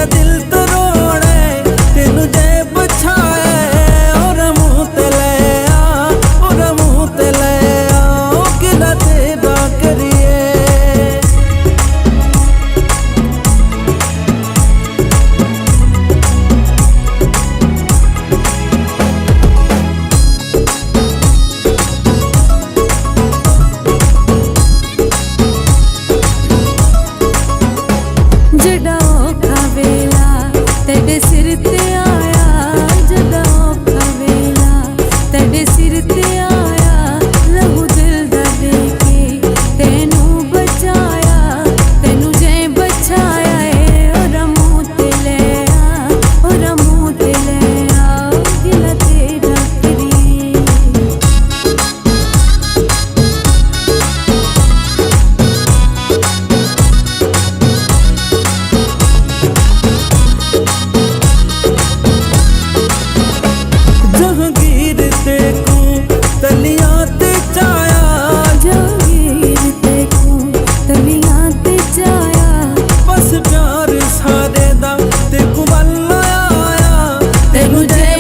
तेरा दिल तरोड़े तेनू जय बछाए और मुँह ते ले आ और मुँह ते ले आ गिला तेरा करिए। जड़ा औखा वेला तेरे सिर ते आया, जड़ा औखा वेला तेरे सिर ते आया, लहू दिल दा दे के तेनू बचाया, तेनू जय बचाया है और मुँह ते ले आ और मुँह ते ले आ गिला तेरा करिए। जहांगीर देखू तलियां ते चाया, जहांगीर देखूं तलियां ते चाया, बस प्यार सारे दा ते कुबल आया तेनू जय